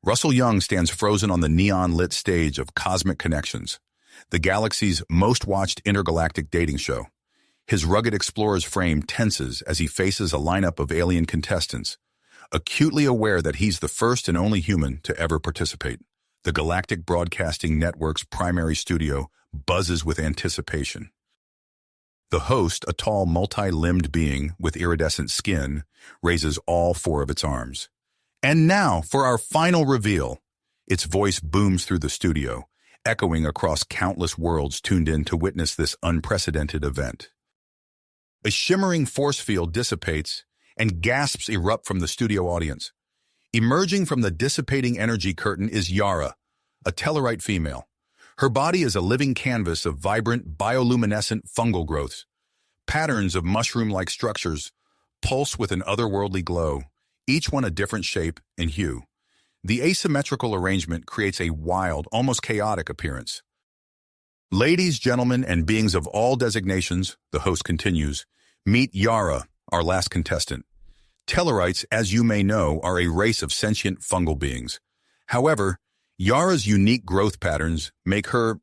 Russell Young stands frozen on the neon-lit stage of Cosmic Connections, the galaxy's most-watched intergalactic dating show. His rugged explorer's frame tenses as he faces a lineup of alien contestants, acutely aware that he's the first and only human to ever participate. The Galactic Broadcasting Network's primary studio buzzes with anticipation. The host, a tall, multi-limbed being with iridescent skin, raises all four of its arms. And now, for our final reveal. Its voice booms through the studio, echoing across countless worlds tuned in to witness this unprecedented event. A shimmering force field dissipates, and gasps erupt from the studio audience. Emerging from the dissipating energy curtain is Yara, a Tellarite female. Her body is a living canvas of vibrant, bioluminescent fungal growths. Patterns of mushroom-like structures pulse with an otherworldly glow, each one a different shape and hue. The asymmetrical arrangement creates a wild, almost chaotic appearance. Ladies, gentlemen, and beings of all designations, the host continues, meet Yara, our last contestant. Tellarites, as you may know, are a race of sentient fungal beings. However, Yara's unique growth patterns make her,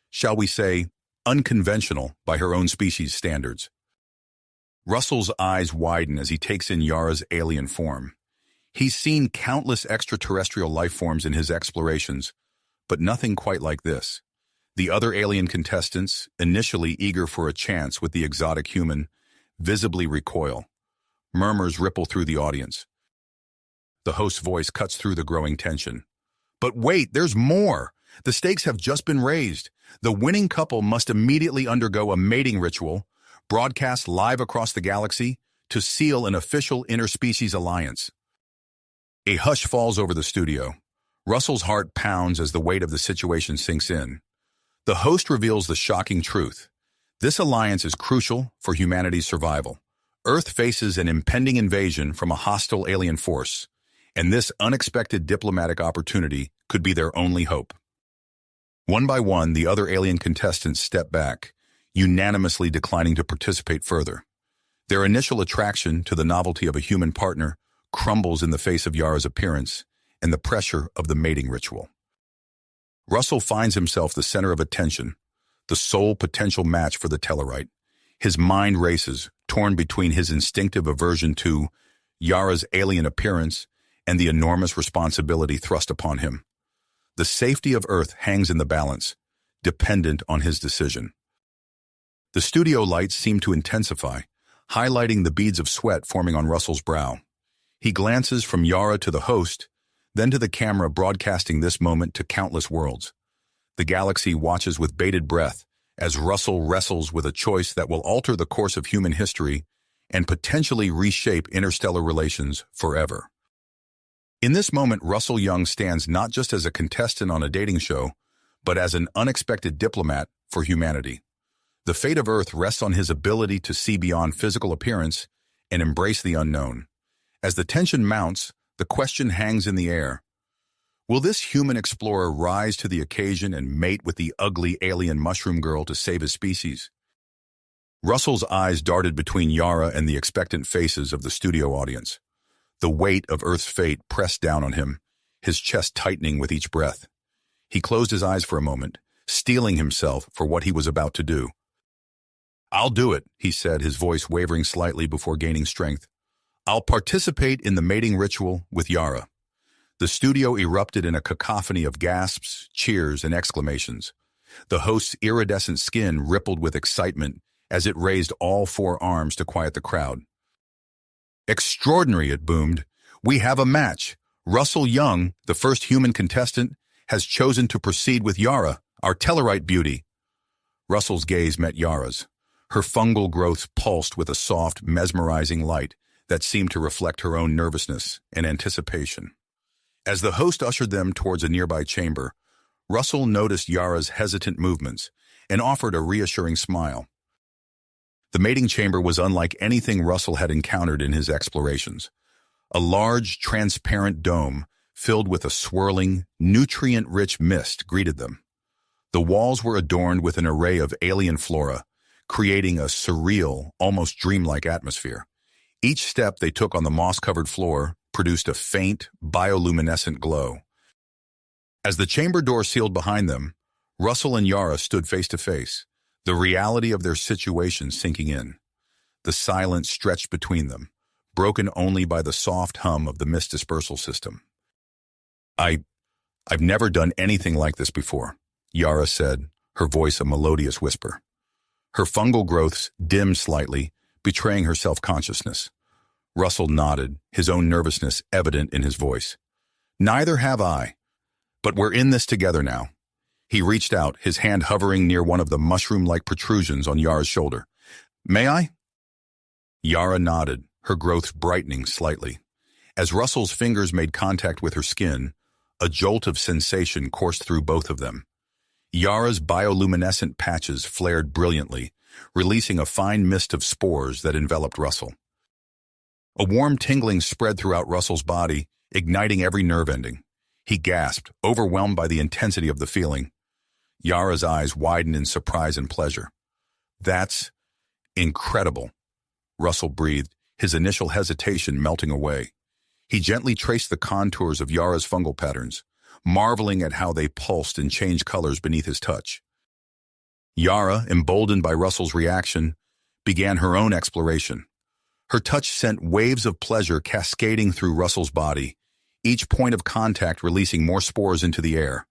shall we say, unconventional by her own species' standards. Russell's eyes widen as he takes in Yara's alien form. He's seen countless extraterrestrial life forms in his explorations, but nothing quite like this. The other alien contestants, initially eager for a chance with the exotic human, visibly recoil. Murmurs ripple through the audience. The host's voice cuts through the growing tension. But wait, there's more! The stakes have just been raised. The winning couple must immediately undergo a mating ritual, broadcast live across the galaxy, to seal an official interspecies alliance. A hush falls over the studio. Russell's heart pounds as the weight of the situation sinks in. The host reveals the shocking truth. This alliance is crucial for humanity's survival. Earth faces an impending invasion from a hostile alien force, and this unexpected diplomatic opportunity could be their only hope. One by one, the other alien contestants step back, unanimously declining to participate further. Their initial attraction to the novelty of a human partner crumbles in the face of Yara's appearance and the pressure of the mating ritual. Russell finds himself the center of attention, the sole potential match for the Tellarite. His mind races, torn between his instinctive aversion to Yara's alien appearance and the enormous responsibility thrust upon him. The safety of Earth hangs in the balance, dependent on his decision. The studio lights seem to intensify, highlighting the beads of sweat forming on Russell's brow. He glances from Yara to the host, then to the camera broadcasting this moment to countless worlds. The galaxy watches with bated breath as Russell wrestles with a choice that will alter the course of human history and potentially reshape interstellar relations forever. In this moment, Russell Young stands not just as a contestant on a dating show, but as an unexpected diplomat for humanity. The fate of Earth rests on his ability to see beyond physical appearance and embrace the unknown. As the tension mounts, the question hangs in the air. Will this human explorer rise to the occasion and mate with the ugly alien mushroom girl to save his species? Russell's eyes darted between Yara and the expectant faces of the studio audience. The weight of Earth's fate pressed down on him, his chest tightening with each breath. He closed his eyes for a moment, steeling himself for what he was about to do. "I'll do it," he said, his voice wavering slightly before gaining strength. "I'll participate in the mating ritual with Yara." The studio erupted in a cacophony of gasps, cheers, and exclamations. The host's iridescent skin rippled with excitement as it raised all four arms to quiet the crowd. "Extraordinary," it boomed. "We have a match. Russell Young, the first human contestant, has chosen to proceed with Yara, our Tellarite beauty." Russell's gaze met Yara's. Her fungal growths pulsed with a soft, mesmerizing light that seemed to reflect her own nervousness and anticipation. As the host ushered them towards a nearby chamber, Russell noticed Yara's hesitant movements and offered a reassuring smile. The mating chamber was unlike anything Russell had encountered in his explorations. A large, transparent dome filled with a swirling, nutrient-rich mist greeted them. The walls were adorned with an array of alien flora, creating a surreal, almost dreamlike atmosphere. Each step they took on the moss-covered floor produced a faint, bioluminescent glow, As the chamber door sealed behind them, Russell and Yara stood face to face, the reality of their situation sinking in. The silence stretched between them, broken only by the soft hum of the mist dispersal system. I've never done anything like this before, Yara said, her voice a melodious whisper. Her fungal growths dimmed slightly, betraying her self-consciousness. Russell nodded, his own nervousness evident in his voice. Neither have I, but we're in this together now. He reached out, his hand hovering near one of the mushroom-like protrusions on Yara's shoulder. May I? Yara nodded, her growths brightening slightly. As Russell's fingers made contact with her skin, a jolt of sensation coursed through both of them. Yara's bioluminescent patches flared brilliantly, releasing a fine mist of spores that enveloped Russell. A warm tingling spread throughout Russell's body, igniting every nerve ending. He gasped, overwhelmed by the intensity of the feeling. Yara's eyes widened in surprise and pleasure. That's incredible, Russell breathed, his initial hesitation melting away. He gently traced the contours of Yara's fungal patterns, marveling at how they pulsed and changed colors beneath his touch. Yara, emboldened by Russell's reaction, began her own exploration. Her touch sent waves of pleasure cascading through Russell's body, each point of contact releasing more spores into the air.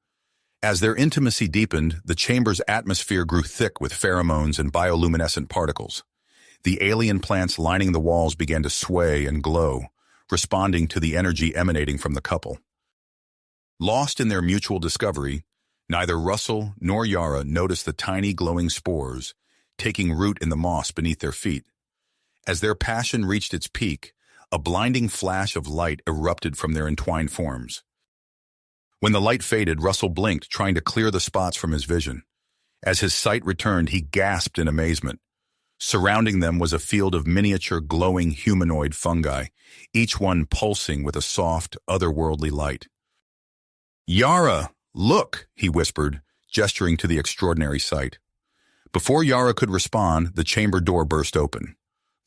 As their intimacy deepened, the chamber's atmosphere grew thick with pheromones and bioluminescent particles. The alien plants lining the walls began to sway and glow, responding to the energy emanating from the couple. Lost in their mutual discovery, neither Russell nor Yara noticed the tiny glowing spores taking root in the moss beneath their feet. As their passion reached its peak, a blinding flash of light erupted from their entwined forms. When the light faded, Russell blinked, trying to clear the spots from his vision. As his sight returned, he gasped in amazement. Surrounding them was a field of miniature glowing humanoid fungi, each one pulsing with a soft, otherworldly light. Yara, look, he whispered, gesturing to the extraordinary sight. Before Yara could respond, the chamber door burst open.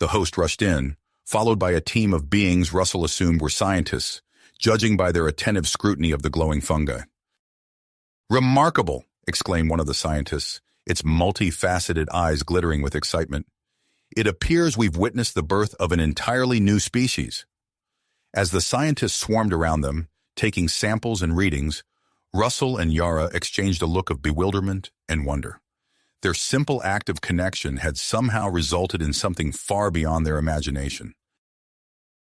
The host rushed in, followed by a team of beings Russell assumed were scientists, judging by their attentive scrutiny of the glowing fungi. Remarkable, exclaimed one of the scientists, its multifaceted eyes glittering with excitement. It appears we've witnessed the birth of an entirely new species. As the scientists swarmed around them, taking samples and readings, Russell and Yara exchanged a look of bewilderment and wonder. Their simple act of connection had somehow resulted in something far beyond their imagination.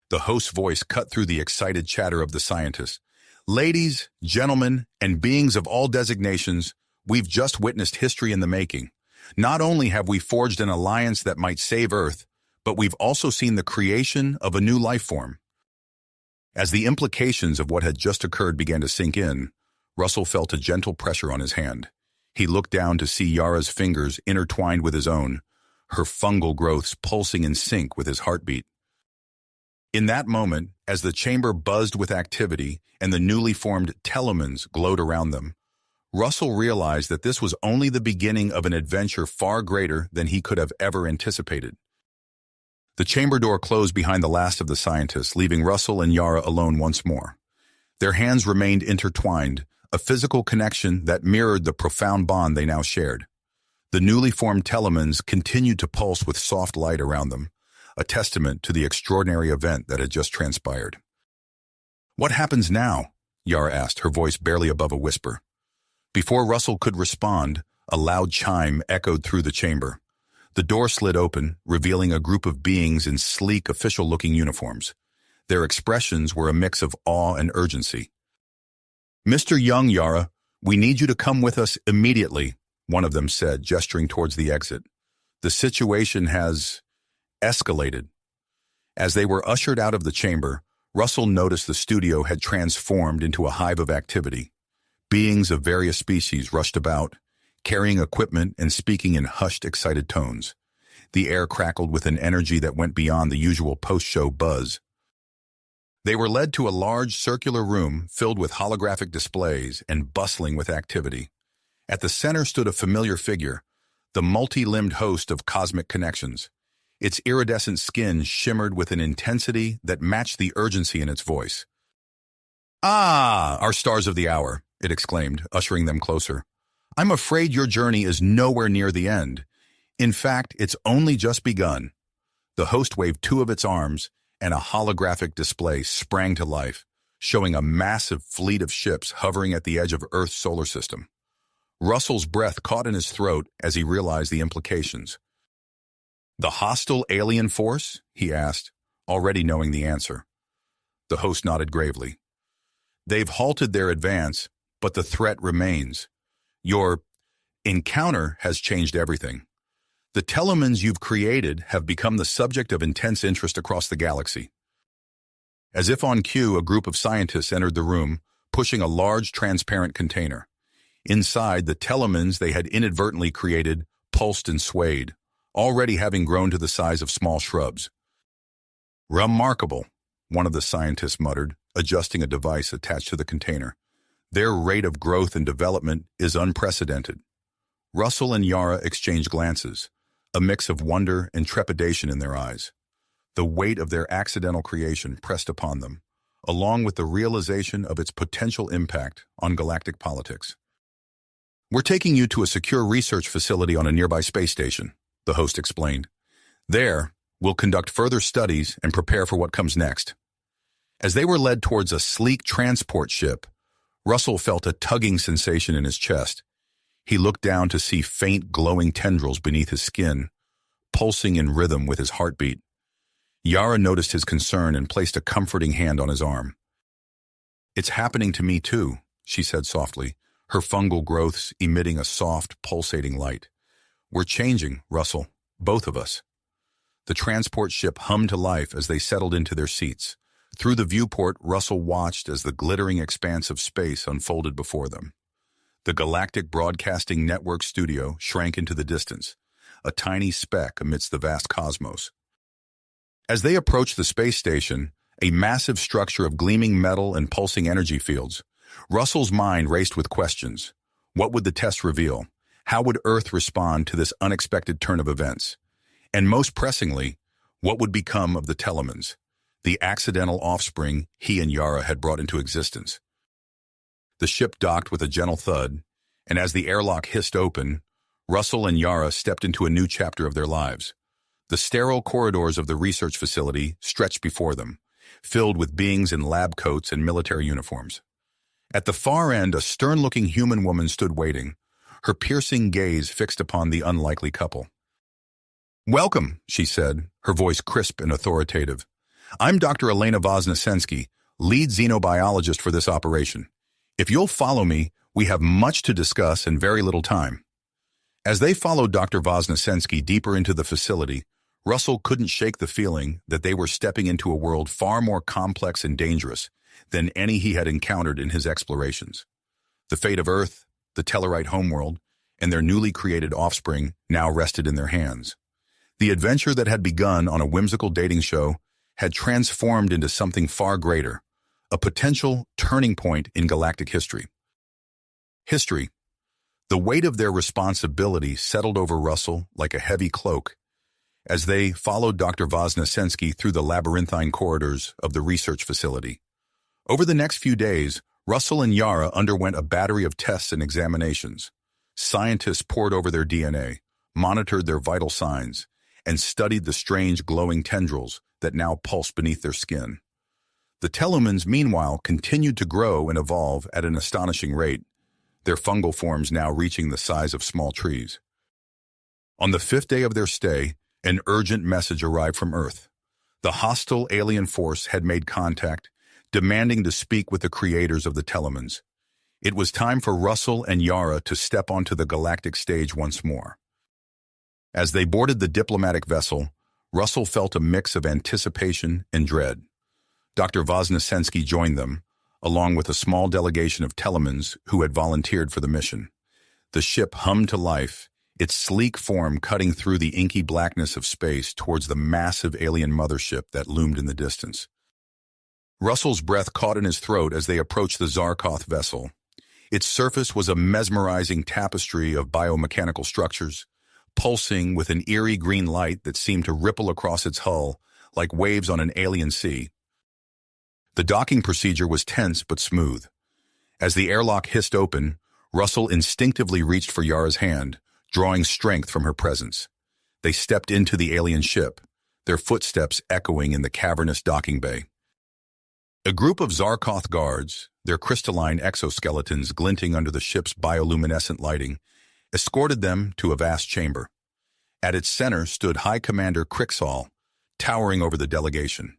The host's voice cut through the excited chatter of the scientists. Ladies, gentlemen, and beings of all designations, we've just witnessed history in the making. Not only have we forged an alliance that might save Earth, but we've also seen the creation of a new life form. As the implications of what had just occurred began to sink in, Russell felt a gentle pressure on his hand. He looked down to see Yara's fingers intertwined with his own, her fungal growths pulsing in sync with his heartbeat. In that moment, as the chamber buzzed with activity and the newly formed telemens glowed around them, Russell realized that this was only the beginning of an adventure far greater than he could have ever anticipated. The chamber door closed behind the last of the scientists, leaving Russell and Yara alone once more. Their hands remained intertwined, a physical connection that mirrored the profound bond they now shared. The newly formed telemens continued to pulse with soft light around them, a testament to the extraordinary event that had just transpired. What happens now? Yara asked, her voice barely above a whisper. Before Russell could respond, a loud chime echoed through the chamber. The door slid open, revealing a group of beings in sleek, official-looking uniforms. Their expressions were a mix of awe and urgency. Mr. Young, Yara, we need you to come with us immediately, one of them said, gesturing towards the exit. The situation has escalated. As they were ushered out of the chamber, Russell noticed the studio had transformed into a hive of activity. Beings of various species rushed about, carrying equipment and speaking in hushed, excited tones. The air crackled with an energy that went beyond the usual post-show buzz. They were led to a large circular room filled with holographic displays and bustling with activity. At the center stood a familiar figure, the multi-limbed host of cosmic connections. Its iridescent skin shimmered with an intensity that matched the urgency in its voice. Ah, our stars of the hour, it exclaimed, ushering them closer. "I'm afraid your journey is nowhere near the end. In fact, it's only just begun." The host waved two of its arms, and a holographic display sprang to life, showing a massive fleet of ships hovering at the edge of Earth's solar system. Russell's breath caught in his throat as he realized the implications. "The hostile alien force?" he asked, already knowing the answer. The host nodded gravely. "They've halted their advance, but the threat remains. Your encounter has changed everything. The telemans you've created have become the subject of intense interest across the galaxy." As if on cue, a group of scientists entered the room, pushing a large transparent container. Inside, the telemans they had inadvertently created pulsed and swayed, already having grown to the size of small shrubs. "Remarkable," one of the scientists muttered, adjusting a device attached to the container. "Their rate of growth and development is unprecedented." Russell and Yara exchanged glances, a mix of wonder and trepidation in their eyes. The weight of their accidental creation pressed upon them, along with the realization of its potential impact on galactic politics. "We're taking you to a secure research facility on a nearby space station," the host explained. "There, we'll conduct further studies and prepare for what comes next." As they were led towards a sleek transport ship, Russell felt a tugging sensation in his chest. He looked down to see faint glowing tendrils beneath his skin, pulsing in rhythm with his heartbeat. Yara noticed his concern and placed a comforting hand on his arm. "It's happening to me too," she said softly, her fungal growths emitting a soft, pulsating light. "We're changing, Russell, both of us." The transport ship hummed to life as they settled into their seats. Through the viewport, Russell watched as the glittering expanse of space unfolded before them. The Galactic Broadcasting Network studio shrank into the distance, a tiny speck amidst the vast cosmos. As they approached the space station, a massive structure of gleaming metal and pulsing energy fields, Russell's mind raced with questions. What would the test reveal? How would Earth respond to this unexpected turn of events? And most pressingly, what would become of the telemans, the accidental offspring he and Yara had brought into existence? The ship docked with a gentle thud, and as the airlock hissed open, Russell and Yara stepped into a new chapter of their lives. The sterile corridors of the research facility stretched before them, filled with beings in lab coats and military uniforms. At the far end, a stern-looking human woman stood waiting, her piercing gaze fixed upon the unlikely couple. "Welcome," she said, her voice crisp and authoritative. "I'm Dr. Elena Voznesensky, lead xenobiologist for this operation. If you'll follow me, we have much to discuss and very little time." As they followed Dr. Voznesensky deeper into the facility, Russell couldn't shake the feeling that they were stepping into a world far more complex and dangerous than any he had encountered in his explorations. The fate of Earth, the Tellarite homeworld, and their newly created offspring now rested in their hands. The adventure that had begun on a whimsical dating show had transformed into something far greater, a potential turning point in galactic history. The weight of their responsibility settled over Russell like a heavy cloak as they followed Dr. Voznesensky through the labyrinthine corridors of the research facility. Over the next few days, Russell and Yara underwent a battery of tests and examinations. Scientists pored over their DNA, monitored their vital signs, and studied the strange glowing tendrils that now pulsed beneath their skin. The telemans, meanwhile, continued to grow and evolve at an astonishing rate, their fungal forms now reaching the size of small trees. On the 5th day of their stay, an urgent message arrived from Earth. The hostile alien force had made contact, demanding to speak with the creators of the telemans. It was time for Russell and Yara to step onto the galactic stage once more. As they boarded the diplomatic vessel, Russell felt a mix of anticipation and dread. Dr. Voznesensky joined them, along with a small delegation of telemans who had volunteered for the mission. The ship hummed to life, its sleek form cutting through the inky blackness of space towards the massive alien mothership that loomed in the distance. Russell's breath caught in his throat as they approached the Zarth vessel. Its surface was a mesmerizing tapestry of biomechanical structures, pulsing with an eerie green light that seemed to ripple across its hull like waves on an alien sea. The docking procedure was tense but smooth. As the airlock hissed open, Russell instinctively reached for Yara's hand, drawing strength from her presence. They stepped into the alien ship, their footsteps echoing in the cavernous docking bay. A group of Zarkoth guards, their crystalline exoskeletons glinting under the ship's bioluminescent lighting, escorted them to a vast chamber. At its center stood High Commander Crixall, towering over the delegation.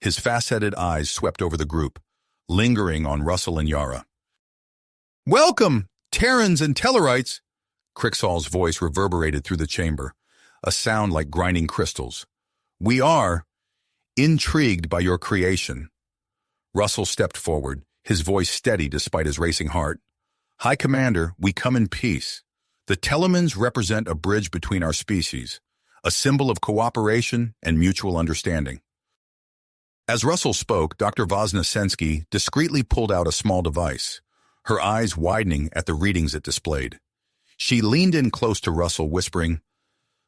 His faceted eyes swept over the group, lingering on Russell and Yara. "Welcome, Terrans and Tellarites!" Crixall's voice reverberated through the chamber, a sound like grinding crystals. "We are intrigued by your creation." Russell stepped forward, his voice steady despite his racing heart. "High Commander, we come in peace. The Telemans represent a bridge between our species, a symbol of cooperation and mutual understanding." As Russell spoke, Dr. Vosnesensky discreetly pulled out a small device, her eyes widening at the readings it displayed. She leaned in close to Russell, whispering,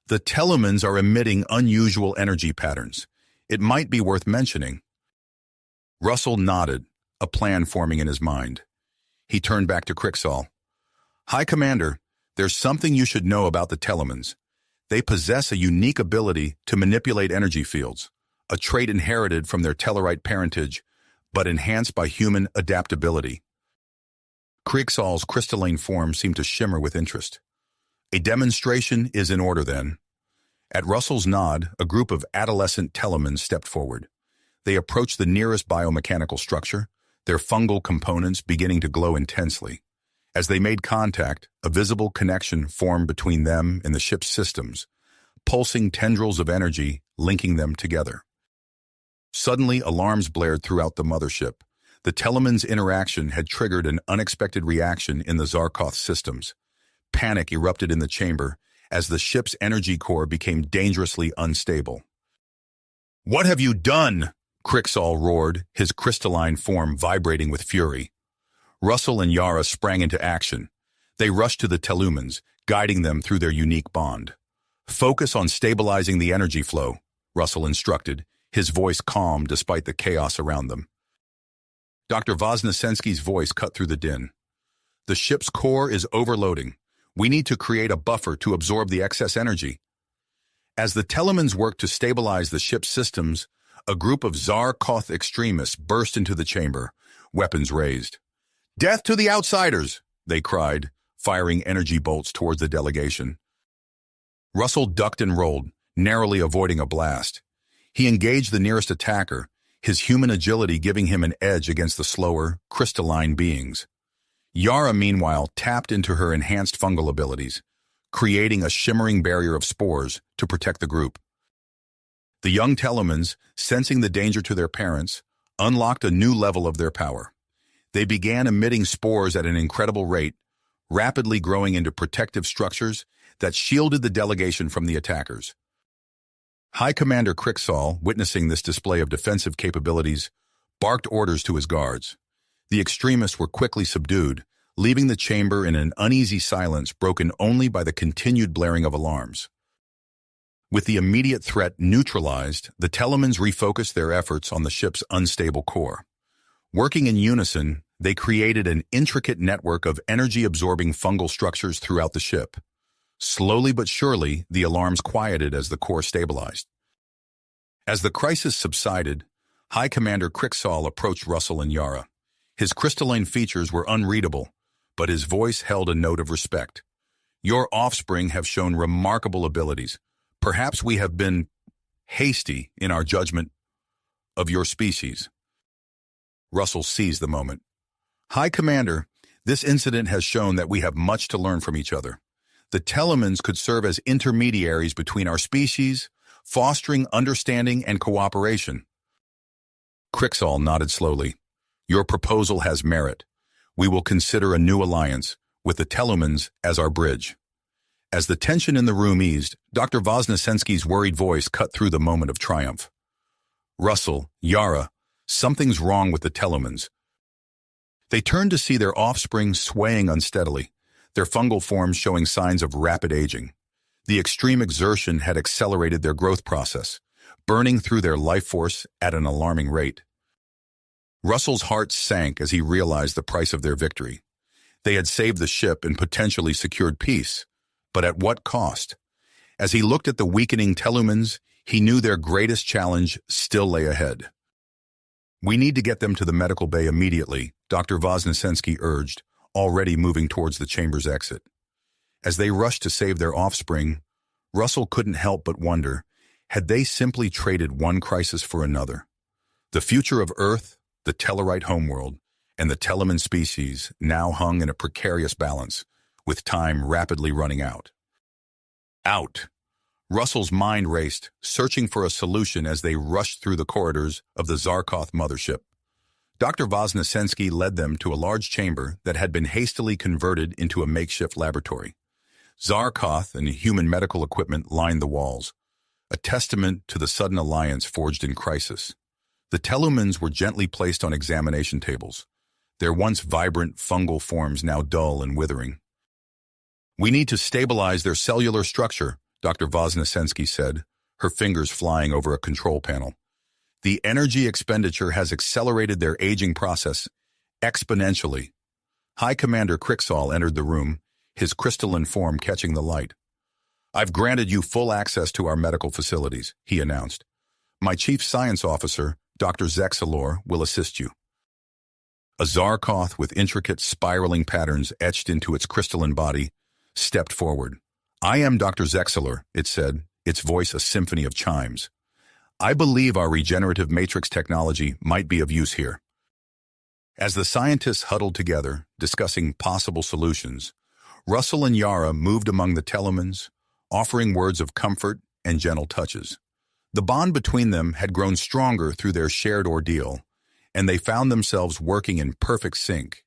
"The Telemans are emitting unusual energy patterns. It might be worth mentioning." Russell nodded, a plan forming in his mind. He turned back to Crixall. "High Commander, there's something you should know about the Telemans. They possess a unique ability to manipulate energy fields, a trait inherited from their Tellarite parentage, but enhanced by human adaptability." Crixall's crystalline form seemed to shimmer with interest. "A demonstration is in order, then." At Russell's nod, a group of adolescent Telemans stepped forward. They approached the nearest biomechanical structure, their fungal components beginning to glow intensely. As they made contact, a visible connection formed between them and the ship's systems, pulsing tendrils of energy linking them together. Suddenly, alarms blared throughout the mothership. The Telemans' interaction had triggered an unexpected reaction in the Zarkoth systems. Panic erupted in the chamber as the ship's energy core became dangerously unstable. "What have you done?" Crixall roared, his crystalline form vibrating with fury. Russell and Yara sprang into action. They rushed to the Telemans, guiding them through their unique bond. "Focus on stabilizing the energy flow," Russell instructed, his voice calm despite the chaos around them. Dr. Vosnesensky's voice cut through the din. "The ship's core is overloading. We need to create a buffer to absorb the excess energy." As the Telemans worked to stabilize the ship's systems, a group of Zarkoth extremists burst into the chamber, weapons raised. "Death to the outsiders!" they cried, firing energy bolts towards the delegation. Russell ducked and rolled, narrowly avoiding a blast. He engaged the nearest attacker, his human agility giving him an edge against the slower, crystalline beings. Yara, meanwhile, tapped into her enhanced fungal abilities, creating a shimmering barrier of spores to protect the group. The young Telemans, sensing the danger to their parents, unlocked a new level of their power. They began emitting spores at an incredible rate, rapidly growing into protective structures that shielded the delegation from the attackers. High Commander Crixall, witnessing this display of defensive capabilities, barked orders to his guards. The extremists were quickly subdued, leaving the chamber in an uneasy silence broken only by the continued blaring of alarms. With the immediate threat neutralized, the Telemans refocused their efforts on the ship's unstable core. Working in unison, they created an intricate network of energy-absorbing fungal structures throughout the ship. Slowly but surely, the alarms quieted as the core stabilized. As the crisis subsided, High Commander Crixall approached Russell and Yara. His crystalline features were unreadable, but his voice held a note of respect. "Your offspring have shown remarkable abilities. Perhaps we have been hasty in our judgment of your species." Russell seized the moment. "High Commander, this incident has shown that we have much to learn from each other. The Telemans could serve as intermediaries between our species, fostering understanding and cooperation." Crixall nodded slowly. "Your proposal has merit. We will consider a new alliance, with the Telemans as our bridge." As the tension in the room eased, Dr. Vosnesensky's worried voice cut through the moment of triumph. "Russell, Yara, something's wrong with the Telemans." They turned to see their offspring swaying unsteadily, their fungal forms showing signs of rapid aging. The extreme exertion had accelerated their growth process, burning through their life force at an alarming rate. Russell's heart sank as he realized the price of their victory. They had saved the ship and potentially secured peace, but at what cost? As he looked at the weakening Tellumans, he knew their greatest challenge still lay ahead. "We need to get them to the medical bay immediately," Dr. Voznesensky urged, already moving towards the chamber's exit. As they rushed to save their offspring, Russell couldn't help but wonder, had they simply traded one crisis for another? The future of Earth, the Tellarite homeworld, and the Tellaman species now hung in a precarious balance, with time rapidly running out. Out! Russell's mind raced, searching for a solution as they rushed through the corridors of the Zarkoth mothership. Dr. Voznesensky led them to a large chamber that had been hastily converted into a makeshift laboratory. Zarkoth and human medical equipment lined the walls, a testament to the sudden alliance forged in crisis. The Tellumans were gently placed on examination tables, their once vibrant fungal forms now dull and withering. "We need to stabilize their cellular structure," Dr. Voznesensky said, her fingers flying over a control panel. "The energy expenditure has accelerated their aging process exponentially." High Commander Krixall entered the room, his crystalline form catching the light. "I've granted you full access to our medical facilities," he announced. "My chief science officer, Dr. Zexalor, will assist you." A Zarkoth with intricate spiraling patterns etched into its crystalline body stepped forward. "I am Dr. Zexalor," it said, its voice a symphony of chimes. "I believe our regenerative matrix technology might be of use here." As the scientists huddled together, discussing possible solutions, Russell and Yara moved among the Tellumans, offering words of comfort and gentle touches. The bond between them had grown stronger through their shared ordeal, and they found themselves working in perfect sync.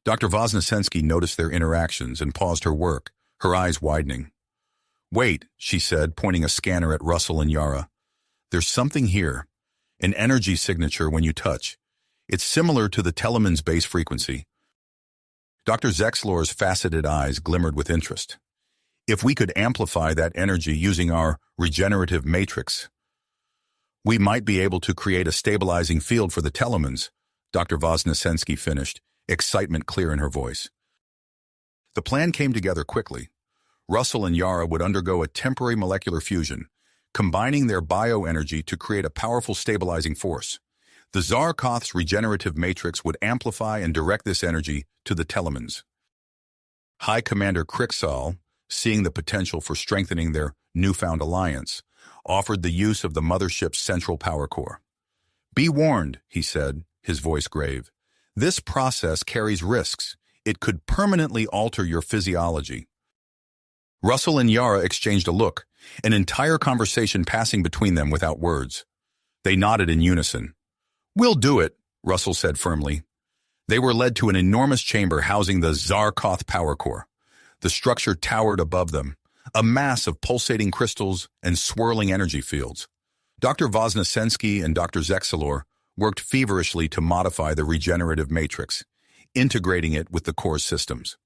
Dr. Voznesensky noticed their interactions and paused her work, her eyes widening. "Wait," she said, pointing a scanner at Russell and Yara. "There's something here, an energy signature when you touch. It's similar to the Telluman's base frequency." Dr. Zexalor's faceted eyes glimmered with interest. "If we could amplify that energy using our regenerative matrix, we might be able to create a stabilizing field for the Tellumans," Dr. Voznesensky finished, excitement clear in her voice. The plan came together quickly. Russell and Yara would undergo a temporary molecular fusion, combining their bioenergy to create a powerful stabilizing force. The Zarkoth's regenerative matrix would amplify and direct this energy to the Tellumans. High Commander Krixall, seeing the potential for strengthening their newfound alliance, offered the use of the mothership's central power core. "Be warned," he said, his voice grave. "This process carries risks. It could permanently alter your physiology." Russell and Yara exchanged a look, an entire conversation passing between them without words. They nodded in unison. "We'll do it," Russell said firmly. They were led to an enormous chamber housing the Zarkoth power core. The structure towered above them, a mass of pulsating crystals and swirling energy fields. Dr. Voznesensky and Dr. Zexalor worked feverishly to modify the regenerative matrix, integrating it with the core's systems.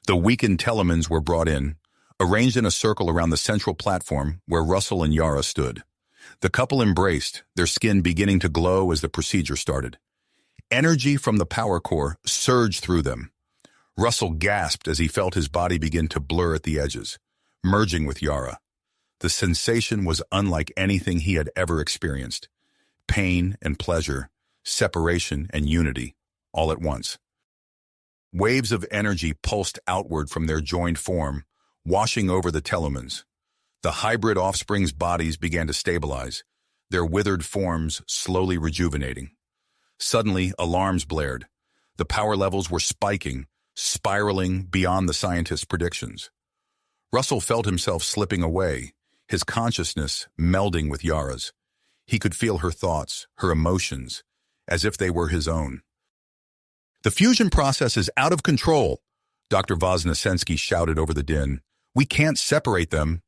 The weakened Tellumans were brought in, arranged in a circle around the central platform where Russell and Yara stood. The couple embraced, their skin beginning to glow as the procedure started. Energy from the power core surged through them. Russell gasped as he felt his body begin to blur at the edges, merging with Yara. The sensation was unlike anything he had ever experienced. Pain and pleasure, separation and unity, all at once. Waves of energy pulsed outward from their joined form, washing over the Tellumans. The hybrid offspring's bodies began to stabilize, their withered forms slowly rejuvenating. Suddenly, alarms blared. The power levels were spiking, spiraling beyond the scientists' predictions. Russell felt himself slipping away, his consciousness melding with Yara's. He could feel her thoughts, her emotions, as if they were his own. "The fusion process is out of control," Dr. Voznesensky shouted over the din. "We can't separate them."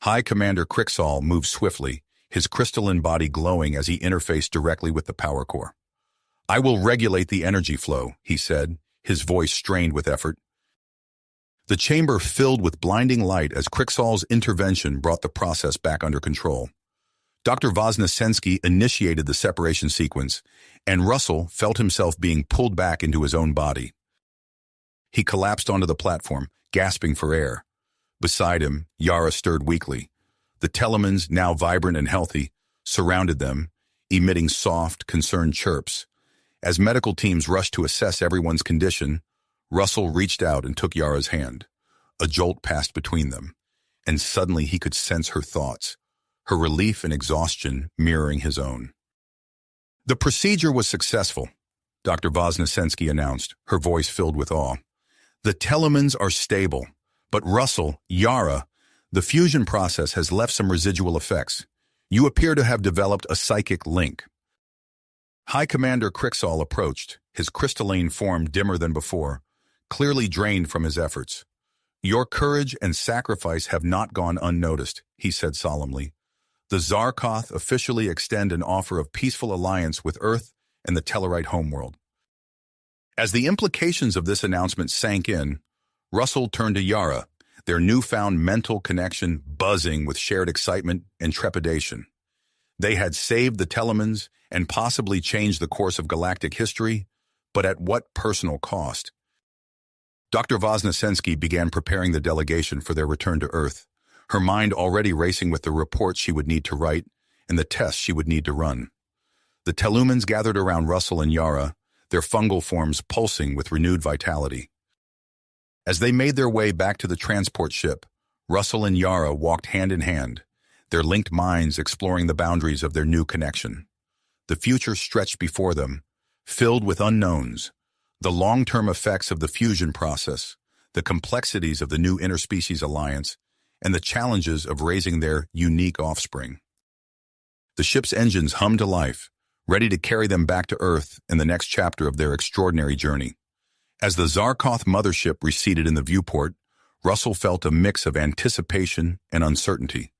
High Commander Krixall moved swiftly, his crystalline body glowing as he interfaced directly with the power core. "I will regulate the energy flow," he said, his voice strained with effort. The chamber filled with blinding light as Krixall's intervention brought the process back under control. Dr. Voznesensky initiated the separation sequence, and Russell felt himself being pulled back into his own body. He collapsed onto the platform, gasping for air. Beside him, Yara stirred weakly. The telemans, now vibrant and healthy, surrounded them, emitting soft, concerned chirps. As medical teams rushed to assess everyone's condition, Russell reached out and took Yara's hand. A jolt passed between them, and suddenly he could sense her thoughts, her relief and exhaustion mirroring his own. The procedure was successful, Dr. Voznesensky announced, her voice filled with awe. The telemans are stable, but Russell, Yara, the fusion process has left some residual effects. You appear to have developed a psychic link. High Commander Crixall approached, his crystalline form dimmer than before, clearly drained from his efforts. Your courage and sacrifice have not gone unnoticed, he said solemnly. The Zarth officially extend an offer of peaceful alliance with Earth and the Tellarite homeworld. As the implications of this announcement sank in, Russell turned to Yara, their newfound mental connection buzzing with shared excitement and trepidation. They had saved the telemans and possibly changed the course of galactic history, but at what personal cost? Dr. Voznesensky began preparing the delegation for their return to Earth, her mind already racing with the reports she would need to write and the tests she would need to run. The telumans gathered around Russell and Yara, their fungal forms pulsing with renewed vitality. As they made their way back to the transport ship, Russell and Yara walked hand in hand, their linked minds exploring the boundaries of their new connection. The future stretched before them, filled with unknowns, the long-term effects of the fusion process, the complexities of the new Interspecies alliance, and the challenges of raising their unique offspring. The ship's engines hummed to life, ready to carry them back to Earth in the next chapter of their extraordinary journey. As the Zarth mothership receded in the viewport, Russell felt a mix of anticipation and uncertainty.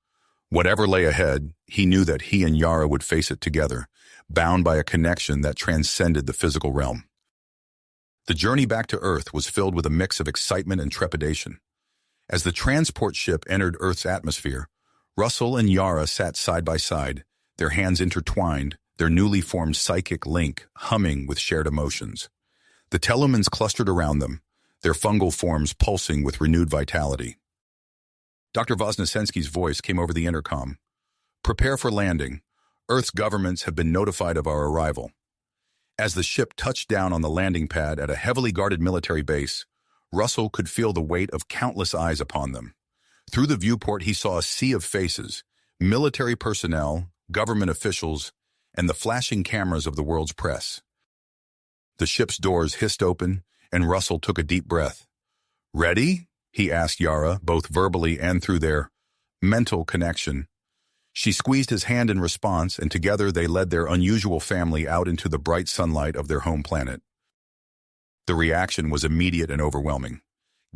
Whatever lay ahead, he knew that he and Yara would face it together, bound by a connection that transcended the physical realm. The journey back to Earth was filled with a mix of excitement and trepidation. As the transport ship entered Earth's atmosphere, Russell and Yara sat side by side, their hands intertwined, their newly formed psychic link humming with shared emotions. The telemans clustered around them, their fungal forms pulsing with renewed vitality. Dr. Voznesensky's voice came over the intercom. Prepare for landing. Earth's governments have been notified of our arrival. As the ship touched down on the landing pad at a heavily guarded military base, Russell could feel the weight of countless eyes upon them. Through the viewport, he saw a sea of faces, military personnel, government officials, and the flashing cameras of the world's press. The ship's doors hissed open, and Russell took a deep breath. Ready? He asked Yara, both verbally and through their mental connection. She squeezed his hand in response, and together they led their unusual family out into the bright sunlight of their home planet. The reaction was immediate and overwhelming.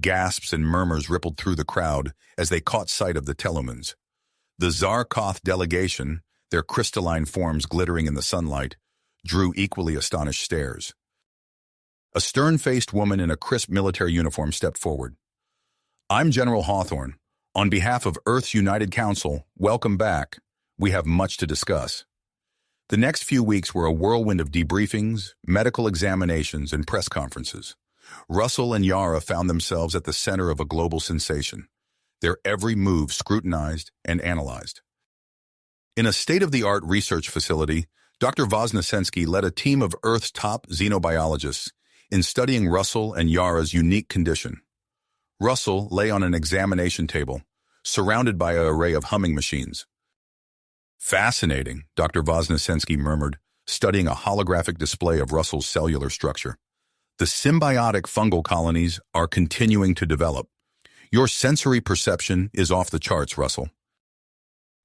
Gasps and murmurs rippled through the crowd as they caught sight of the telemans. The Zarth delegation, their crystalline forms glittering in the sunlight, drew equally astonished stares. A stern-faced woman in a crisp military uniform stepped forward. I'm General Hawthorne. On behalf of Earth's United Council, welcome back. We have much to discuss. The next few weeks were a whirlwind of debriefings, medical examinations, and press conferences. Russell and Yara found themselves at the center of a global sensation, their every move scrutinized and analyzed. In a state-of-the-art research facility, Dr. Voznesensky led a team of Earth's top xenobiologists in studying Russell and Yara's unique condition. Russell lay on an examination table, surrounded by an array of humming machines. Fascinating, Dr. Voznesensky murmured, studying a holographic display of Russell's cellular structure. The symbiotic fungal colonies are continuing to develop. Your sensory perception is off the charts, Russell.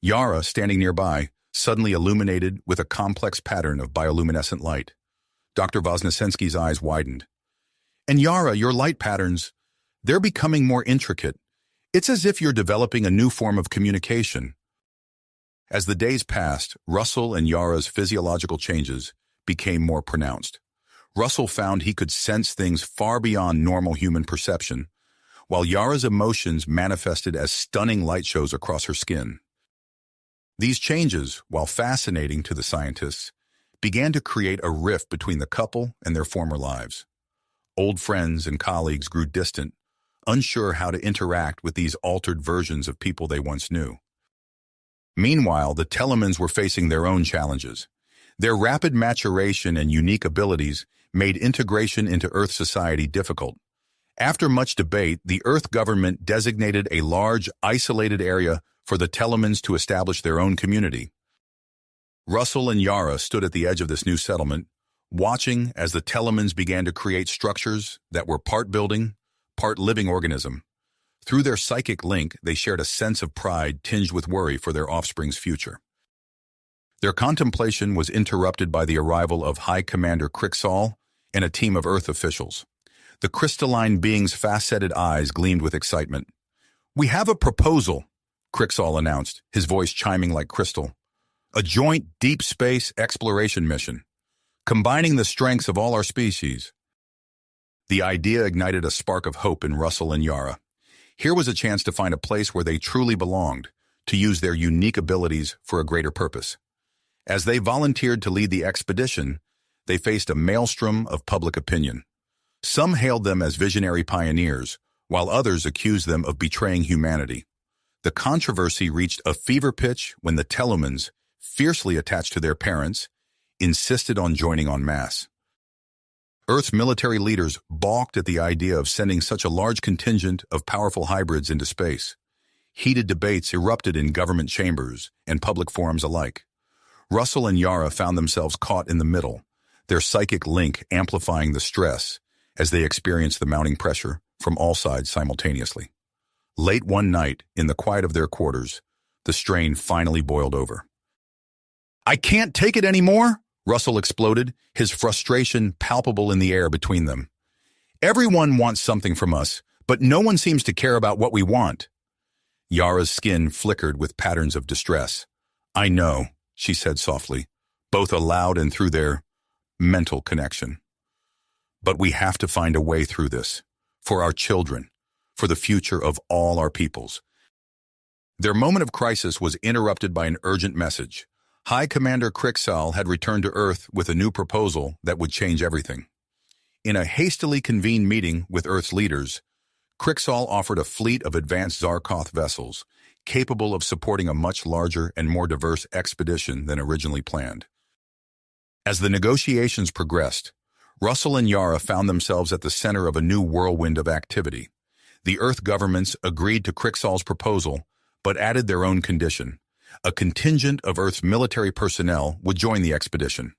Yara, standing nearby, suddenly illuminated with a complex pattern of bioluminescent light. Dr. Voznesensky's eyes widened. And Yara, your light patterns, they're becoming more intricate. It's as if you're developing a new form of communication. As the days passed, Russell and Yara's physiological changes became more pronounced. Russell found he could sense things far beyond normal human perception, while Yara's emotions manifested as stunning light shows across her skin. These changes, while fascinating to the scientists, began to create a rift between the couple and their former lives. Old friends and colleagues grew distant, unsure how to interact with these altered versions of people they once knew. Meanwhile, the Telemans were facing their own challenges. Their rapid maturation and unique abilities made integration into Earth society difficult. After much debate, the Earth government designated a large, isolated area for the Telemans to establish their own community. Russell and Yara stood at the edge of this new settlement, watching as the Telemans began to create structures that were part building, part living organism. Through their psychic link, they shared a sense of pride tinged with worry for their offspring's future. Their contemplation was interrupted by the arrival of High Commander Crixall and a team of Earth officials. The crystalline being's facetted eyes gleamed with excitement. "We have a proposal," Crixall announced, his voice chiming like crystal. "A joint deep space exploration mission, combining the strengths of all our species." The idea ignited a spark of hope in Russell and Yara. Here was a chance to find a place where they truly belonged, to use their unique abilities for a greater purpose. As they volunteered to lead the expedition, they faced a maelstrom of public opinion. Some hailed them as visionary pioneers, while others accused them of betraying humanity. The controversy reached a fever pitch when the Telemans, fiercely attached to their parents, insisted on joining en masse. Earth's military leaders balked at the idea of sending such a large contingent of powerful hybrids into space. Heated debates erupted in government chambers and public forums alike. Russell and Yara found themselves caught in the middle, their psychic link amplifying the stress as they experienced the mounting pressure from all sides simultaneously. Late one night, in the quiet of their quarters, the strain finally boiled over. "I can't take it anymore," Russell exploded, his frustration palpable in the air between them. "Everyone wants something from us, but no one seems to care about what we want." Yara's skin flickered with patterns of distress. "I know," she said softly, both aloud and through their mental connection. "But we have to find a way through this, for our children, for the future of all our peoples." Their moment of crisis was interrupted by an urgent message. High Commander Crixall had returned to Earth with a new proposal that would change everything. In a hastily convened meeting with Earth's leaders, Crixall offered a fleet of advanced Zarkoth vessels, capable of supporting a much larger and more diverse expedition than originally planned. As the negotiations progressed, Russell and Yara found themselves at the center of a new whirlwind of activity. The Earth governments agreed to Crixall's proposal, but added their own condition. A contingent of Earth's military personnel would join the expedition.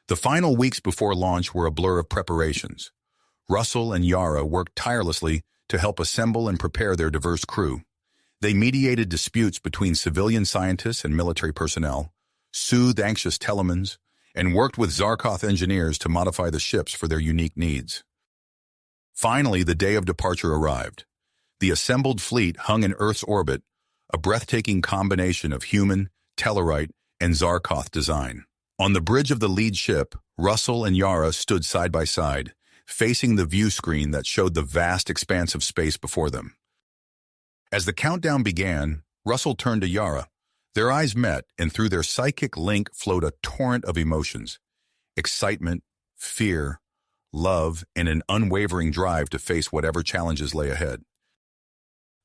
The final weeks before launch were a blur of preparations. Russell and Yara worked tirelessly to help assemble and prepare their diverse crew. They mediated disputes between civilian scientists and military personnel, soothed anxious Telemans, and worked with Zarkoth engineers to modify the ships for their unique needs. Finally, the day of departure arrived. The assembled fleet hung in Earth's orbit, a breathtaking combination of human, Tellarite, and Zarkoth design. On the bridge of the lead ship, Russell and Yara stood side by side, facing the view screen that showed the vast expanse of space before them. As the countdown began, Russell turned to Yara. Their eyes met, and through their psychic link flowed a torrent of emotions: excitement, fear, love, and an unwavering drive to face whatever challenges lay ahead.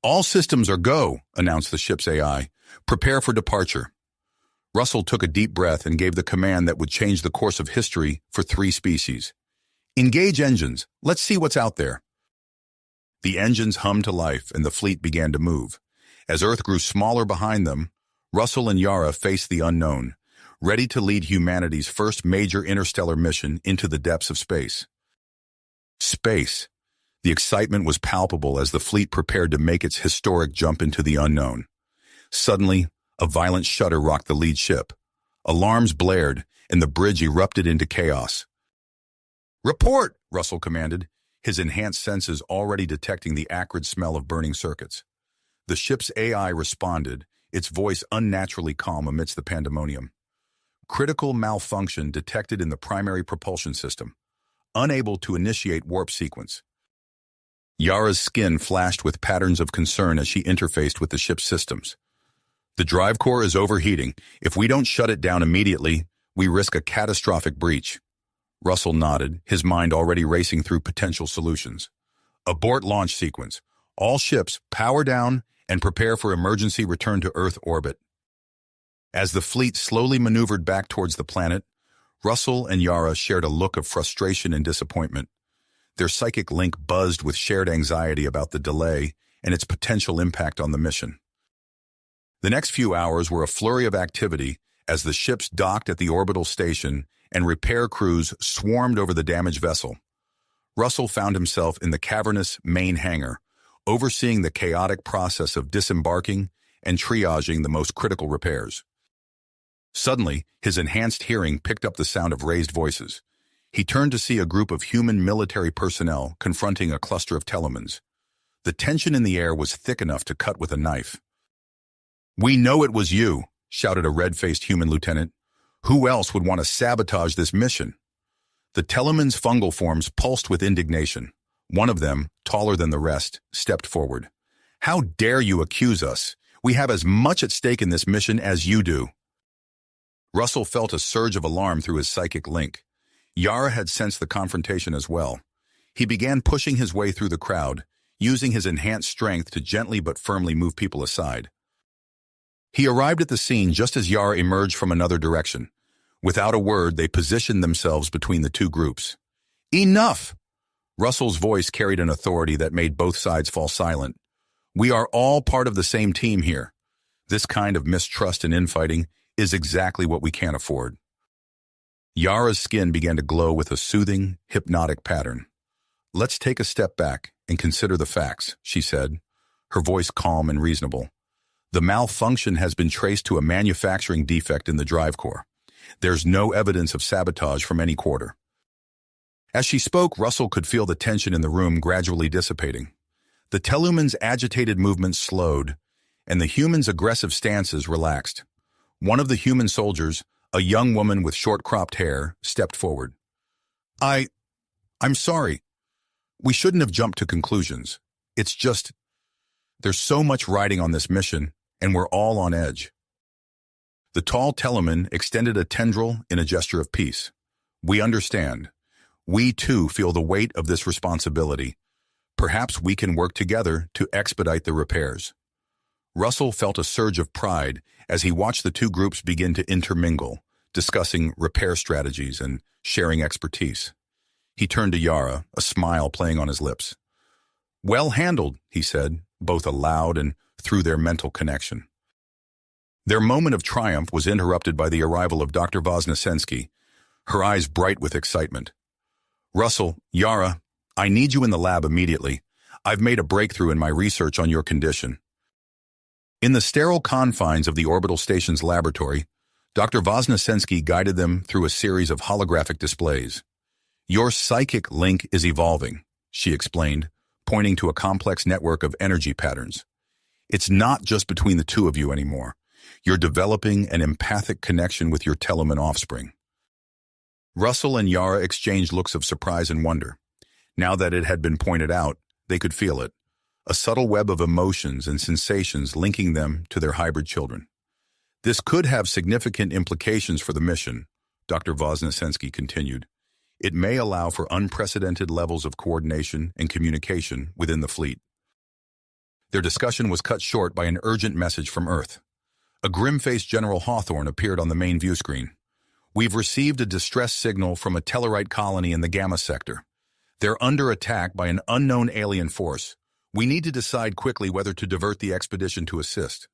"All systems are go," announced the ship's AI. "Prepare for departure." Russell took a deep breath and gave the command that would change the course of history for 3 species. "Engage engines. Let's see what's out there." The engines hummed to life and the fleet began to move. As Earth grew smaller behind them, Russell and Yara faced the unknown, ready to lead humanity's first major interstellar mission into the depths of space. Space. The excitement was palpable as the fleet prepared to make its historic jump into the unknown. Suddenly, a violent shudder rocked the lead ship. Alarms blared, and the bridge erupted into chaos. "Report!" Russell commanded, his enhanced senses already detecting the acrid smell of burning circuits. The ship's AI responded, its voice unnaturally calm amidst the pandemonium. "Critical malfunction detected in the primary propulsion system. Unable to initiate warp sequence." Yara's skin flashed with patterns of concern as she interfaced with the ship's systems. The drive core is overheating. If we don't shut it down immediately, we risk a catastrophic breach. Russell nodded, his mind already racing through potential solutions. Abort launch sequence. All ships power down and prepare for emergency return to Earth orbit. As the fleet slowly maneuvered back towards the planet, Russell and Yara shared a look of frustration and disappointment. Their psychic link buzzed with shared anxiety about the delay and its potential impact on the mission. The next few hours were a flurry of activity as the ships docked at the orbital station and repair crews swarmed over the damaged vessel. Russell found himself in the cavernous main hangar, overseeing the chaotic process of disembarking and triaging the most critical repairs. Suddenly, his enhanced hearing picked up the sound of raised voices. He turned to see a group of human military personnel confronting a cluster of telemans. The tension in the air was thick enough to cut with a knife. "We know it was you," shouted a red-faced human lieutenant. "Who else would want to sabotage this mission?" The telemans' fungal forms pulsed with indignation. One of them, taller than the rest, stepped forward. "How dare you accuse us? We have as much at stake in this mission as you do." Russell felt a surge of alarm through his psychic link. Yara had sensed the confrontation as well. He began pushing his way through the crowd, using his enhanced strength to gently but firmly move people aside. He arrived at the scene just as Yara emerged from another direction. Without a word, they positioned themselves between the two groups. "Enough!" Russell's voice carried an authority that made both sides fall silent. "We are all part of the same team here. This kind of mistrust and infighting is exactly what we can't afford." Yara's skin began to glow with a soothing, hypnotic pattern. "Let's take a step back and consider the facts," she said, her voice calm and reasonable. "The malfunction has been traced to a manufacturing defect in the drive core. There's no evidence of sabotage from any quarter." As she spoke, Russell could feel the tension in the room gradually dissipating. The Telumans' agitated movements slowed, and the humans' aggressive stances relaxed. One of the human soldiers, a young woman with short-cropped hair, stepped forward. I'm sorry. We shouldn't have jumped to conclusions. It's just, there's so much riding on this mission, and we're all on edge." The tall Teleman extended a tendril in a gesture of peace. "We understand. We, too, feel the weight of this responsibility. Perhaps we can work together to expedite the repairs." Russell felt a surge of pride as he watched the two groups begin to intermingle, discussing repair strategies and sharing expertise. He turned to Yara, a smile playing on his lips. "Well handled," he said, both aloud and through their mental connection. Their moment of triumph was interrupted by the arrival of Dr. Vosnesensky, her eyes bright with excitement. "Russell, Yara, I need you in the lab immediately. I've made a breakthrough in my research on your condition." In the sterile confines of the orbital station's laboratory, Dr. Vosnesensky guided them through a series of holographic displays. "Your psychic link is evolving," she explained, pointing to a complex network of energy patterns. "It's not just between the two of you anymore. You're developing an empathic connection with your Teleman offspring." Russell and Yara exchanged looks of surprise and wonder. Now that it had been pointed out, they could feel it, a subtle web of emotions and sensations linking them to their hybrid children. "This could have significant implications for the mission," Dr. Vosnesensky continued. "It may allow for unprecedented levels of coordination and communication within the fleet." Their discussion was cut short by an urgent message from Earth. A grim-faced General Hawthorne appeared on the main view screen. "We've received a distress signal from a Tellarite colony in the Gamma sector. They're under attack by an unknown alien force. We need to decide quickly whether to divert the expedition to assist."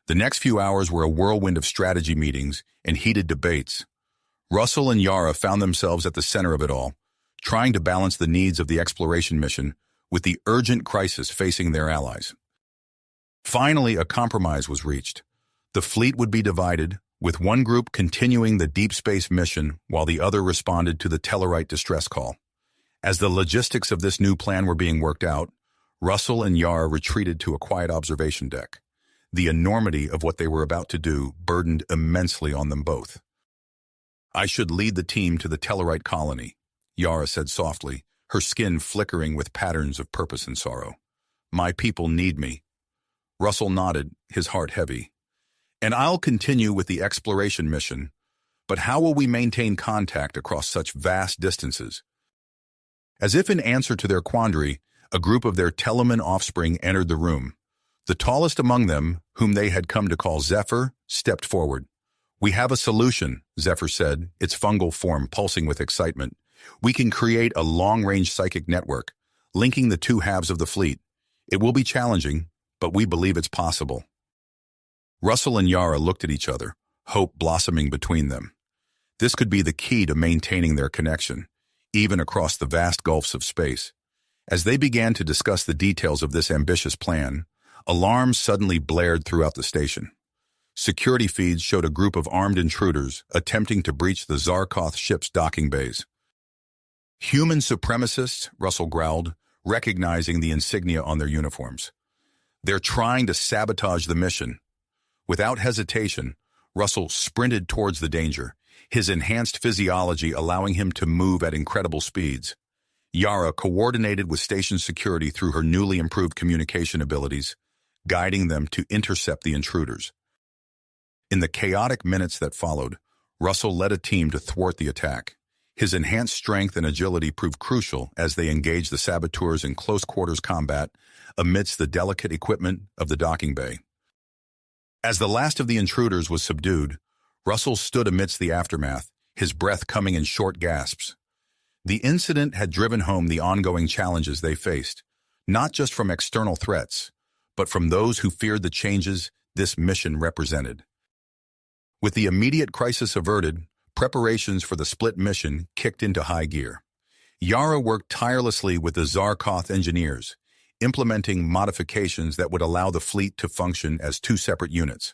The next few hours were a whirlwind of strategy meetings and heated debates. Russell and Yara found themselves at the center of it all, trying to balance the needs of the exploration mission with the urgent crisis facing their allies. Finally, a compromise was reached. The fleet would be divided, with one group continuing the deep space mission while the other responded to the Tellarite distress call. As the logistics of this new plan were being worked out, Russell and Yara retreated to a quiet observation deck. The enormity of what they were about to do burdened immensely on them both. "I should lead the team to the Tellarite colony," Yara said softly, her skin flickering with patterns of purpose and sorrow. "My people need me." Russell nodded, his heart heavy. And I'll continue with the exploration mission, but how will we maintain contact across such vast distances? As if in answer to their quandary, a group of their Telemann offspring entered the room. The tallest among them, whom they had come to call Zephyr, stepped forward. "We have a solution," Zephyr said, its fungal form pulsing with excitement. "We can create a long-range psychic network, linking the two halves of the fleet. It will be challenging, but we believe it's possible." Russell and Yara looked at each other, hope blossoming between them. This could be the key to maintaining their connection, even across the vast gulfs of space. As they began to discuss the details of this ambitious plan, alarms suddenly blared throughout the station. Security feeds showed a group of armed intruders attempting to breach the Zarth ship's docking bays. "Human supremacists," Russell growled, recognizing the insignia on their uniforms. "They're trying to sabotage the mission." Without hesitation, Russell sprinted towards the danger, his enhanced physiology allowing him to move at incredible speeds. Yara coordinated with station security through her newly improved communication abilities, guiding them to intercept the intruders. In the chaotic minutes that followed, Russell led a team to thwart the attack. His enhanced strength and agility proved crucial as they engaged the saboteurs in close-quarters combat amidst the delicate equipment of the docking bay. As the last of the intruders was subdued, Russell stood amidst the aftermath, his breath coming in short gasps. The incident had driven home the ongoing challenges they faced, not just from external threats, but from those who feared the changes this mission represented. With the immediate crisis averted, preparations for the split mission kicked into high gear. Yara worked tirelessly with the Zarth engineers, implementing modifications that would allow the fleet to function as two separate units.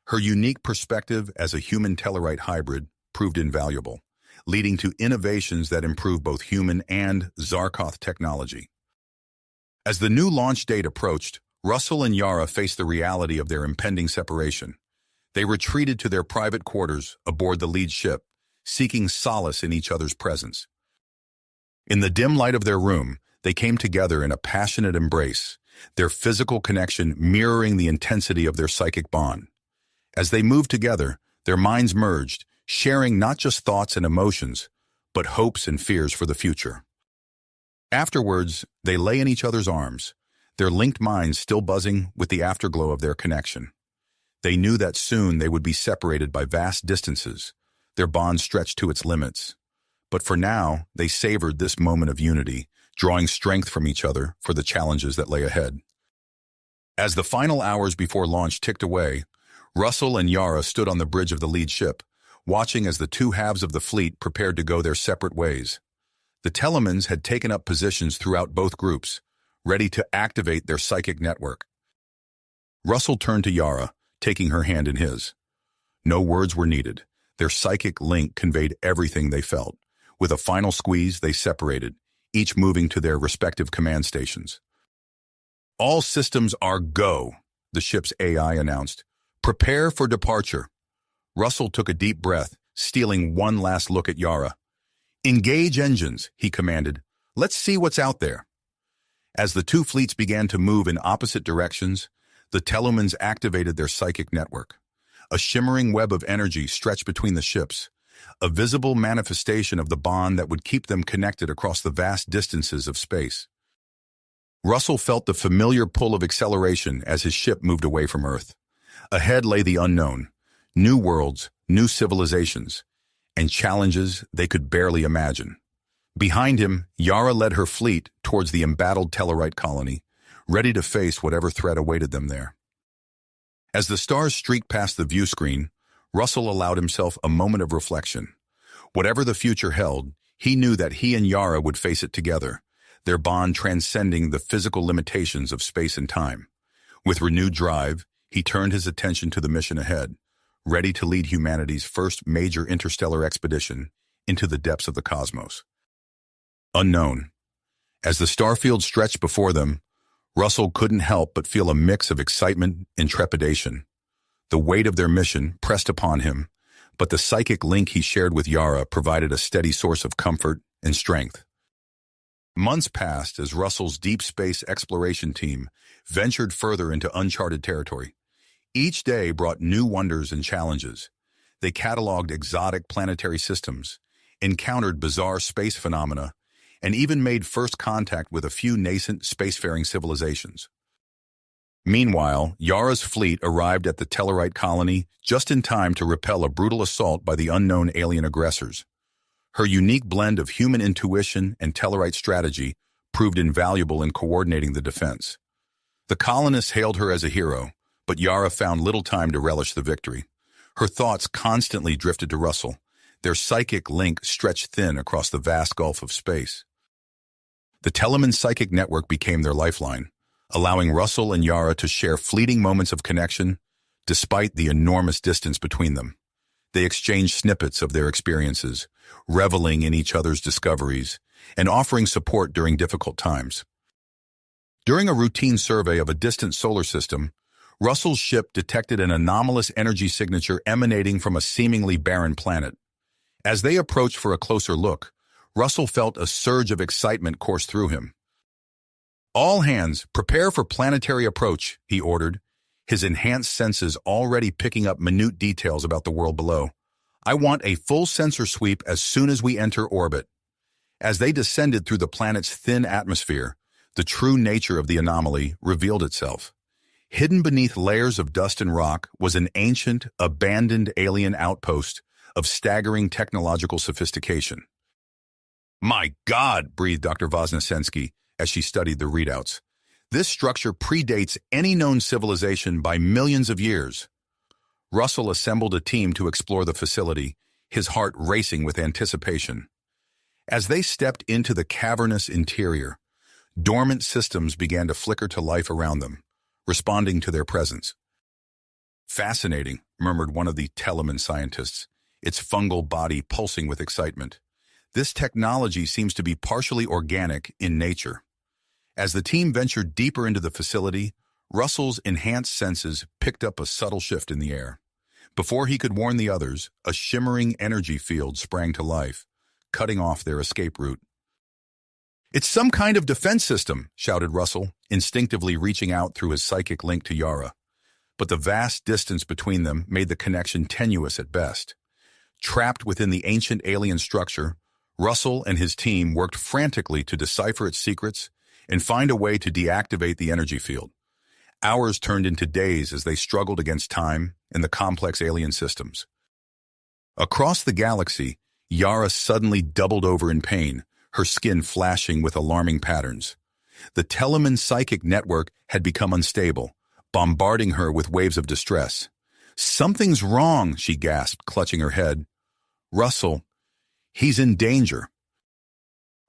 Her unique perspective as a human-Tellarite hybrid proved invaluable, leading to innovations that improve both human and Zarth technology. As the new launch date approached, Russell and Yara faced the reality of their impending separation. They retreated to their private quarters aboard the lead ship, seeking solace in each other's presence. In the dim light of their room, they came together in a passionate embrace, their physical connection mirroring the intensity of their psychic bond. As they moved together, their minds merged, sharing not just thoughts and emotions, but hopes and fears for the future. Afterwards, they lay in each other's arms, their linked minds still buzzing with the afterglow of their connection. They knew that soon they would be separated by vast distances, their bond stretched to its limits. But for now, they savored this moment of unity, drawing strength from each other for the challenges that lay ahead. As the final hours before launch ticked away, Russell and Yara stood on the bridge of the lead ship, watching as the two halves of the fleet prepared to go their separate ways. The Telemans had taken up positions throughout both groups, ready to activate their psychic network. Russell turned to Yara, taking her hand in his. No words were needed. Their psychic link conveyed everything they felt. With a final squeeze, they separated, each moving to their respective command stations. "All systems are go," the ship's AI announced. "Prepare for departure." Russell took a deep breath, stealing one last look at Yara. "Engage engines," he commanded. "Let's see what's out there." As the two fleets began to move in opposite directions, the Telemans activated their psychic network. A shimmering web of energy stretched between the ships, a visible manifestation of the bond that would keep them connected across the vast distances of space. Russell felt the familiar pull of acceleration as his ship moved away from Earth. Ahead lay the unknown, new worlds, new civilizations, and challenges they could barely imagine. Behind him, Yara led her fleet towards the embattled Tellarite colony, ready to face whatever threat awaited them there. As the stars streaked past the view screen, Russell allowed himself a moment of reflection. Whatever the future held, he knew that he and Yara would face it together, their bond transcending the physical limitations of space and time. With renewed drive, he turned his attention to the mission ahead, ready to lead humanity's first major interstellar expedition into the depths of the cosmos. Unknown. As the starfield stretched before them, Russell couldn't help but feel a mix of excitement and trepidation. The weight of their mission pressed upon him, but the psychic link he shared with Yara provided a steady source of comfort and strength. Months passed as Russell's deep space exploration team ventured further into uncharted territory. Each day brought new wonders and challenges. They cataloged exotic planetary systems, encountered bizarre space phenomena, and even made first contact with a few nascent spacefaring civilizations. Meanwhile, Yara's fleet arrived at the Tellarite colony just in time to repel a brutal assault by the unknown alien aggressors. Her unique blend of human intuition and Tellarite strategy proved invaluable in coordinating the defense. The colonists hailed her as a hero, but Yara found little time to relish the victory. Her thoughts constantly drifted to Russell. Their psychic link stretched thin across the vast gulf of space. The Tellarman psychic network became their lifeline, allowing Russell and Yara to share fleeting moments of connection despite the enormous distance between them. They exchanged snippets of their experiences, reveling in each other's discoveries and offering support during difficult times. During a routine survey of a distant solar system, Russell's ship detected an anomalous energy signature emanating from a seemingly barren planet. As they approached for a closer look, Russell felt a surge of excitement course through him. "All hands, prepare for planetary approach," he ordered, his enhanced senses already picking up minute details about the world below. "I want a full sensor sweep as soon as we enter orbit." As they descended through the planet's thin atmosphere, the true nature of the anomaly revealed itself. Hidden beneath layers of dust and rock was an ancient, abandoned alien outpost of staggering technological sophistication. "My God," breathed Dr. Voznesensky as she studied the readouts. "This structure predates any known civilization by millions of years." Russell assembled a team to explore the facility, his heart racing with anticipation. As they stepped into the cavernous interior, dormant systems began to flicker to life around them, responding to their presence. "Fascinating," murmured one of the Tellarman scientists, its fungal body pulsing with excitement. "This technology seems to be partially organic in nature." As the team ventured deeper into the facility, Russell's enhanced senses picked up a subtle shift in the air. Before he could warn the others, a shimmering energy field sprang to life, cutting off their escape route. "It's some kind of defense system," shouted Russell, instinctively reaching out through his psychic link to Yara. But the vast distance between them made the connection tenuous at best. Trapped within the ancient alien structure, Russell and his team worked frantically to decipher its secrets and find a way to deactivate the energy field. Hours turned into days as they struggled against time and the complex alien systems. Across the galaxy, Yara suddenly doubled over in pain, her skin flashing with alarming patterns. The Tellarman psychic network had become unstable, bombarding her with waves of distress. "Something's wrong," she gasped, clutching her head. "Russell, he's in danger."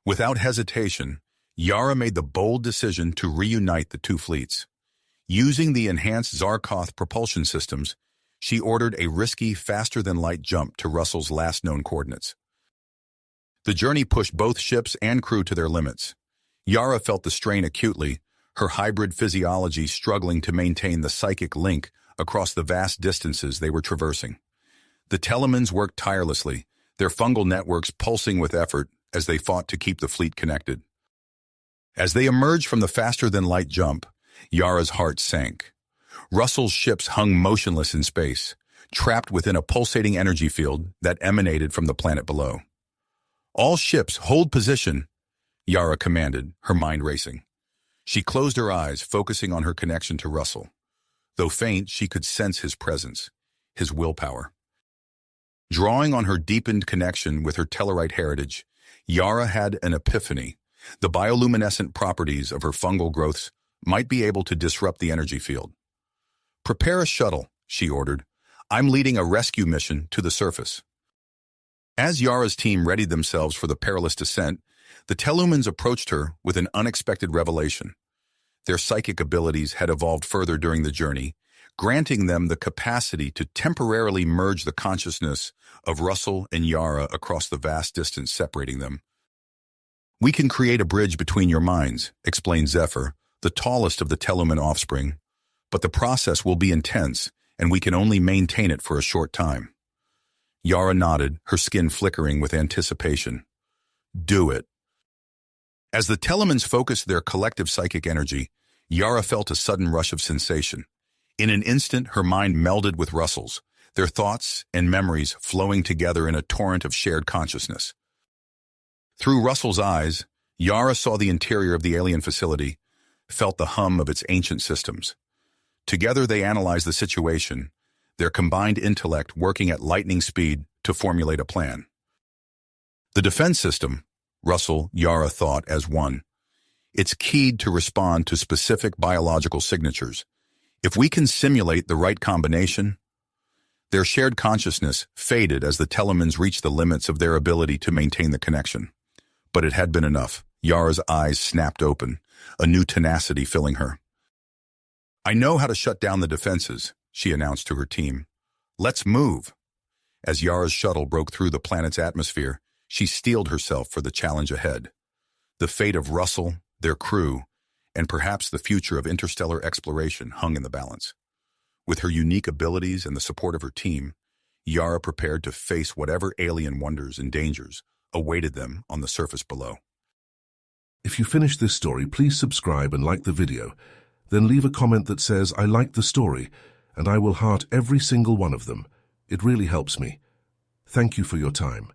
Without hesitation, Yara made the bold decision to reunite the two fleets. Using the enhanced Zarth propulsion systems, she ordered a risky, faster-than-light jump to Russell's last known coordinates. The journey pushed both ships and crew to their limits. Yara felt the strain acutely, her hybrid physiology struggling to maintain the psychic link across the vast distances they were traversing. The Tellarmans worked tirelessly, their fungal networks pulsing with effort as they fought to keep the fleet connected. As they emerged from the faster-than-light jump, Yara's heart sank. Russell's ships hung motionless in space, trapped within a pulsating energy field that emanated from the planet below. "All ships, hold position," Yara commanded, her mind racing. She closed her eyes, focusing on her connection to Russell. Though faint, she could sense his presence, his willpower. Drawing on her deepened connection with her Tellarite heritage, Yara had an epiphany. The bioluminescent properties of her fungal growths might be able to disrupt the energy field. "Prepare a shuttle," she ordered. "I'm leading a rescue mission to the surface." As Yara's team readied themselves for the perilous descent, the Tellarmans approached her with an unexpected revelation. Their psychic abilities had evolved further during the journey, granting them the capacity to temporarily merge the consciousness of Russell and Yara across the vast distance separating them. "We can create a bridge between your minds," explained Zephyr, the tallest of the Tellarman offspring. "But the process will be intense, and we can only maintain it for a short time." Yara nodded, her skin flickering with anticipation. "Do it." As the Telemans focused their collective psychic energy, Yara felt a sudden rush of sensation. In an instant, her mind melded with Russell's, their thoughts and memories flowing together in a torrent of shared consciousness. Through Russell's eyes, Yara saw the interior of the alien facility, felt the hum of its ancient systems. Together they analyzed the situation, their combined intellect working at lightning speed to formulate a plan. The defense system, Russell, Yara thought as one. It's keyed to respond to specific biological signatures. If we can simulate the right combination, their shared consciousness faded as the Telemans reached the limits of their ability to maintain the connection. But it had been enough. Yara's eyes snapped open, a new tenacity filling her. "I know how to shut down the defenses," she announced to her team. "Let's move." As Yara's shuttle broke through the planet's atmosphere, she steeled herself for the challenge ahead. The fate of Russell, their crew, and perhaps the future of interstellar exploration hung in the balance. With her unique abilities and the support of her team, Yara prepared to face whatever alien wonders and dangers awaited them on the surface below. If you finished this story, please subscribe and like the video. Then leave a comment that says, "I liked the story," and I will heart every single one of them. It really helps me. Thank you for your time.